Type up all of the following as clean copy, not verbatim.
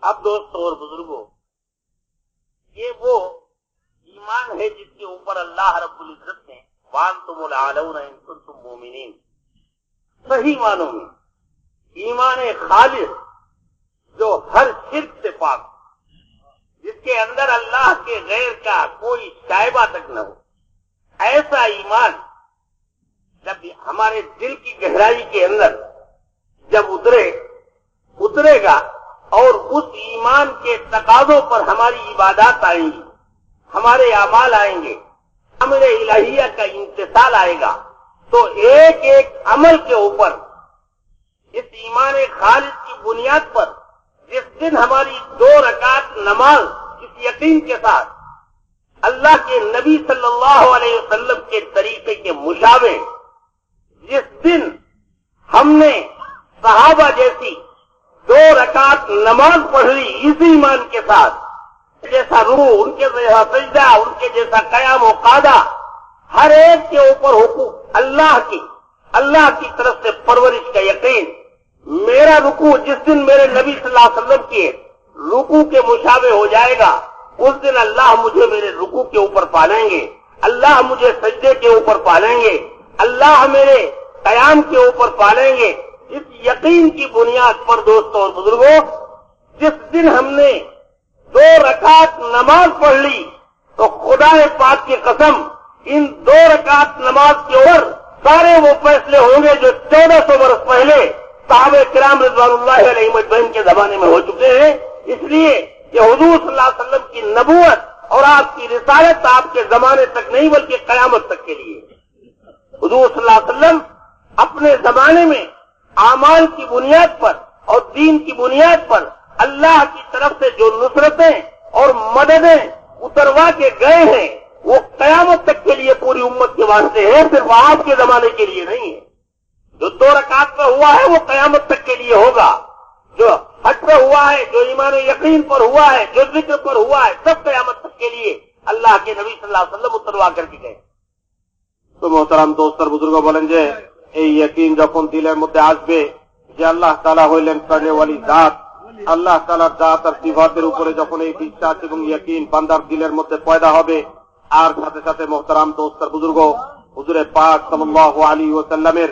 अब दोस्तों और बुजुर्गों, ये वो ईमान है जिसके ऊपर अल्लाह रब्बुल इज्जत ने वांतुमुल आलौना इन कुंतुम मोमिनीन, सही मानों में ईमान खालिस जो हर शिर्क से पाक, जिसके अंदर अल्लाह के गैर का कोई शायबा तक न हो, ऐसा ईमान जब हमारे दिल की गहराई के अंदर जब उतरेगा और उस ईमान के तकाजों पर हमारी इबादत आएंगी, हमारे अमाल आएंगे, अमरे इलाहिया का इंतसाल आएगा, तो एक एक अमल के ऊपर इस ईमान खालिस की बुनियाद पर जिस दिन हमारी 2 रकात नमाज इस यकीन के साथ अल्लाह के नबी सल्लल्लाहु अलैहि वसल्लम के तरीके के मुशाबे, जिस दिन हमने सहाबा जैसी 2 रकात नमाज पढ़ ली इसी ईमान के साथ, जैसा रूह, उनके जैसा सजदा, उनके जैसा कयाम व कादा, हर एक के ऊपर हुकूक अल्लाह की तरफ से परवरिश का यकीन। मेरा रुकू जिस दिन मेरे नबी सल्लल्लाहु अलैहि वसल्लम के रुकू के मुशाबे हो जाएगा, उस दिन अल्लाह मुझे मेरे रुकू के ऊपर पालेंगे, अल्लाह मुझे सजदे के ऊपर पालेंगे, अल्लाह मेरे कयाम के ऊपर पालेंगे। इस यकीन की बुनियाद पर दोस्तों और बुजुर्गों, जिस दिन हमने 2 रकात नमाज पढ़ ली, तो खुदा पाक की कसम इन 2 रकात नमाज के ऊपर सारे वो फैसले होंगे जो 1400 वर्ष पहले साहबे किराम रिज़वानुल्लाहि अलैहिम अजमईन के जमाने में हो चुके हैं। इसलिए कि हुजूर सल्लल्लाहु अलैहि वसल्लम की नबूवत और आपकी रिसालत आपके जमाने तक नहीं बल्कि कयामत तक के लिए। हुजूर सल्लल्लाहु अलैहि वसल्लम अपने जमाने में आमाल की बुनियाद पर और दीन की बुनियाद पर अल्लाह की तरफ से जो नुसरतें और मददें उतरवा के गए हैं, वो कयामत तक के लिए पूरी उम्मत के वास्ते है, सिर्फ आपके जमाने के लिए नहीं है। जो 2 रकात पर हुआ है वो कयामत तक के लिए होगा, जो हज पर हुआ है, जो ईमान यकीन पर हुआ है, जो जिक्र पर हुआ है, सब कयामत तक के लिए अल्लाह के नबी सल्लल्लाहु अलैहि वसल्लम उतरवा करके गए। तो मोहतरम दोस्त और बुजुर्ग बोलें जे এই यकीन যখন দিলের মধ্যে আসবে যে আল্লাহ তাআলা হইলেন প্রাণেওয়ালি জাত, আল্লাহ তাআলার জাত আর সিফাতের উপরে যখন এই বিশ্বাস এবং यकीन বান্দার দিলের মধ্যে পয়দা হবে, আর সাথে সাথে মোহতারাম দোস্ত আর বুজুর্গ, হুজুরে পাক সাল্লাল্লাহু আলাইহি ওয়াসাল্লামের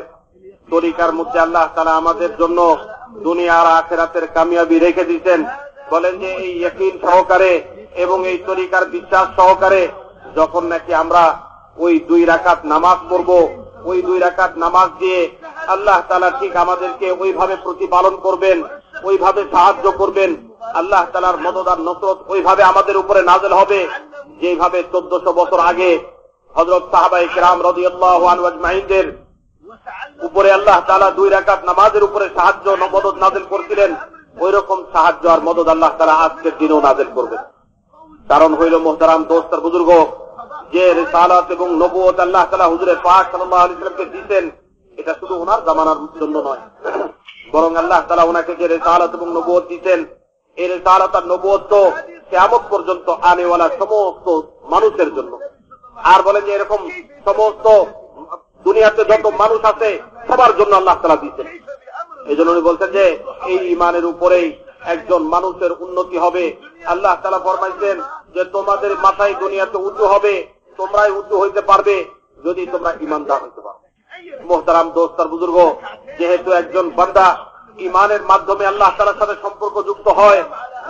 তরিকার মধ্যে আল্লাহ তাআলা আমাদের জন্য দুনিয়া আর আখিরাতের কামিয়াবি রেখে দিয়েছেন। বলেন যে এই यकीन সহকারে এবং এই তরিকার বিশ্বাস সহকারে যখন নাকি আমরা ওই 2 রাকাত নামাজ পড়ব, ওই 2 রাকাত নামাজ দিয়ে আল্লাহ তাআলা ঠিক আমাদেরকে ওইভাবে প্রতিপালন করবেন, ওইভাবে সাহায্য করবেন। আল্লাহ তাআলার মদদ আর নসরত ওইভাবে আমাদের উপরে নাযিল হবে যেভাবে 1400 বছর আগে হযরত সাহাবায়ে কিরাম রাদিয়াল্লাহু আনহু আজমাইনদের উপরে আল্লাহ তাআলা 2 রাকাত নামাজের উপরে সাহায্য ও মদদ নাযিল করেছিলেন, ওই রকম সাহায্য আর মদদ আল্লাহ তাআলা আজকের দিনেও নাযিল করবেন। কারণ হইল মোহতারাম দোস্ত আর বুজুর্গ, যে রিসালাত এবং নবুয়ত আল্লাহ তাআলা হুজুরে পাক সাল্লাল্লাহু আলাইহি ওয়াসাল্লামকে দিয়েছেন, এটা শুধু ওনার জামানার জন্য নয়, বরং আল্লাহ তাআলা ওনাকে যে রিসালাত এবং নবুয়ত দিয়েছেন, এই রিসালাত আর নবুয়ত তো কিয়ামত পর্যন্ত আনেওয়ালা সমস্ত মানুষের জন্য। আর বলেন যে এরকম সমস্ত দুনিয়াতে যত মানুষ আছে সবার জন্য আল্লাহ তাআলা দিয়েছেন। এই জন্য উনি বলছেন যে এই ঈমানের উপরেই একজন মানুষের উন্নতি হবে। আল্লাহ তাআলা ফরমাইছেন যে তোমাদের মাথায় দুনিয়াতে উঁচু হবে, তোমরাই উঁচু হইতে পারবে যদি তোমরা ঈমানদার হইতে পারো। মোহতারাম দোস্ত আর বুজুর্গ, যেহেতু একজন বান্দা ঈমানের মাধ্যমে আল্লাহ তাআলার সাথে সম্পর্ক যুক্ত হয়,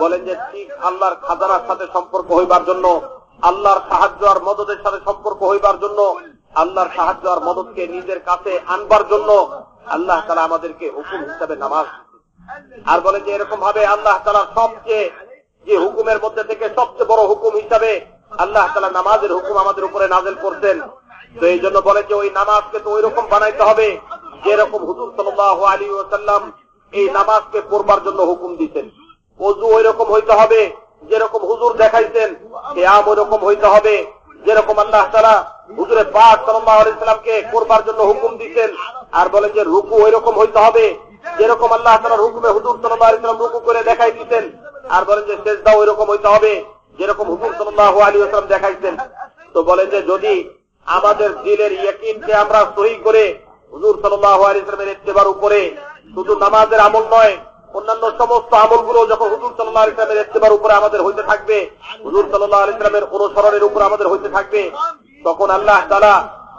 বলেন যে ঠিক আল্লাহর খাজানার সাথে সম্পর্ক হইবার জন্য, আল্লাহর সাহায্য আর মদদের সাথে সম্পর্ক হইবার জন্য, আল্লাহর সাহায্য আর মদদকে নিজের কাছে আনবার জন্য আল্লাহ তাআলা আমাদেরকে হুকুম হিসাবে নামাজ। আর বলে যে এরকম ভাবে আল্লাহ তাআলা সবচেয়ে যে হুকুমের মধ্যে থেকে সবচেয়ে বড় হুকুম হিসাবে আল্লাহ তাআলা নামাজের হুকুম আমাদের উপরে নাযিল করতেন। তো এই জন্য বলে যে ওই নামাজকে তো ওই রকম বানাইতে হবে যেরকম হুজুর সাল্লাল্লাহু আলাইহি ওয়াসাল্লাম এই নামাজকে পড়বার জন্য হুকুম দিতেন। ওযু ওই রকম হইতে হবে যেরকম হুজুর দেখাইতেন, কিয়াম ওই রকম হইতে হবে যেরকম আল্লাহ তাআলা হুজুরে পাক সাল্লাল্লাহু আলাইহি ওয়াসাল্লামকে করবার জন্য হুকুম দিতেন। আর বলেন যে রুকু ওই রকম হইতে হবে যেরকম আল্লাহ তাআলার হুকুমে হুজুর সাল্লাল্লাহু আলাইহি ওয়াসাল্লাম রুকু করে দেখাই দিতেন। আর বলেন যে সিজদা ওই রকম হইতে হবে যেরকম হুজুর সাল্লাল্লাহু আলাইহি ওয়াসাল্লাম দেখাইতেন। তো বলেন যে যদি আমাদের দিলের ইয়াকিনকে আমরা সহি করে হুজুর সাল্লাল্লাহু আলাইহি ওয়াসাল্লামের ইত্তেবার উপরে শুধু নামাজের আমল নয়, অন্যান্য সমস্ত আমলগুলো যখন হুজুর সাল্লাল্লাহু সাল্লাল্লাহু আলাইহি ওয়াসাল্লামের ইত্তেবার উপরে আমাদের হইতে থাকবে, হুজুর সাল্লাল্লাহু আলাইহি ওয়াসাল্লামের অনুসরণের উপর আমাদের হইতে থাকবে, তখন আল্লাহ তাআলা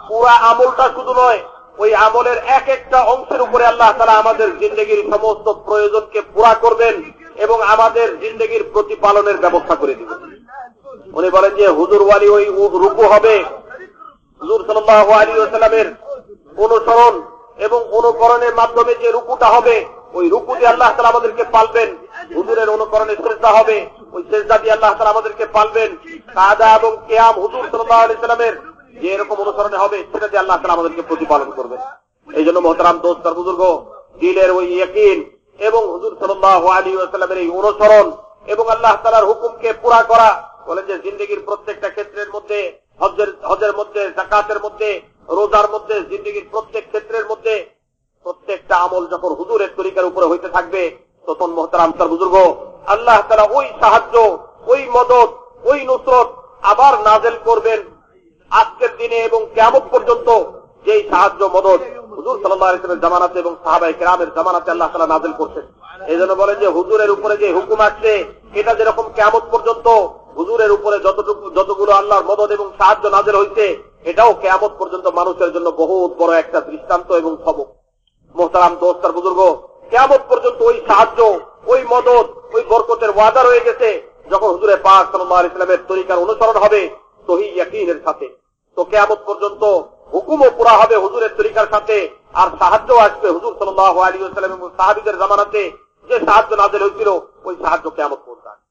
পুরা আমলটা শুধু নয়, ওই আমলের এক একটা অংশের উপরে আল্লাহ তাআলা আমাদের জিন্দেগির সমস্ত প্রয়োজনকে পুরা করবেন এবং আমাদের জিন্দেগির প্রতিপালনের ব্যবস্থা করে দিবেন। উনি বলেন যে হুজুর ওয়ালি ওই রুকু হবে, হুজুর সাল্লাল্লাহু আলাইহি ওয়াসাল্লামের অনুসরণ এবং অনুকরণের মাধ্যমে যে রুকুটা হবে, ওই রুকু দিয়ে আল্লাহ তাআলা আমাদেরকে পালবেন। হুজুরের অনুকরণে সিজদা হবে, ওই সিজদা দিয়ে আল্লাহ তাআলা আমাদেরকে পালবেন। কাদা এবং কিয়াম হুজুর সাল্লাল্লাহু আলাইহি ওয়াসাল্লামের যে এরকম অনুসরণে হবে, সেটা দিয়ে আল্লাহ তাআলা আমাদেরকে প্রতিপালন করবেন। এই জন্য মোহতারাম দোস্ত আর বুজুর্গ, দিলের ওই ইয়াকিন এবং হুজুর সাল্লাল্লাহু আলাইহি ওয়াসাল্লামের এই অনুসরণ এবং আল্লাহ তাআলার হুকুমকে পুরা করা, বলেন যে জিন্দেগির প্রত্যেকটা ক্ষেত্রের মধ্যে, হজের মধ্যে, যাকাতের মধ্যে, রোজার মধ্যে, জিন্দেগির প্রত্যেক ক্ষেত্রের মধ্যে প্রত্যেকটা আমল যখন হুজুরের তরিকার উপরে হইতে থাকবে, তখন মোহতারাম তার বুজুর্গ আল্লাহ তাআলা ওই সাহায্য, ওই মদদ, ওই নুসরত আবার নাযিল করবেন আজকের দিনে এবং কিয়ামত পর্যন্ত। যেই সাহায্য মদদ হুজুর সাল্লাল্লাহু আলাইহি ওয়াসাল্লামের জামানাতে এবং সাহাবায়ে কেরামের জামানাতে আল্লাহ তাআলা নাযিল করছেন। এই জন্য বলেন যে হুজুরের উপরে যে হুকুম আসছে, এটা যেরকম কিয়ামত পর্যন্ত হুজুরের উপরে যতগুলো আল্লাহর মদদ এবং সাহায্য নাযিল হইছে, এটাও কিয়ামত পর্যন্ত মানুষের জন্য বহুত বড় একটা দৃষ্টান্ত এবং সবক। মোহতারাম দোস্ত আর বুজুর্গ, কিয়ামত পর্যন্ত ওই সাহায্য, ওই মদদ, ওই বরকতের ওয়াদা রয়ে গেছে যখন হুজুরে পাক সাল্লাল্লাহু আলাইহি ওয়াসাল্লামের তরিকার অনুসরণ হবে সহিহ ইয়াকিনের সাথে। তো কিয়ামত পর্যন্ত হুকুমও পুরা হবে হুজুরের তরিকার সাথে, আর সাহায্য আসবে হুজুর সাল্লাল্লাহু আলাইহি ওয়াসাল্লাম এবং সাহাবীদের জামানাতে যে সাহায্য নাযিল হয়েছিল, ওই সাহায্য কিয়ামত পর্যন্ত।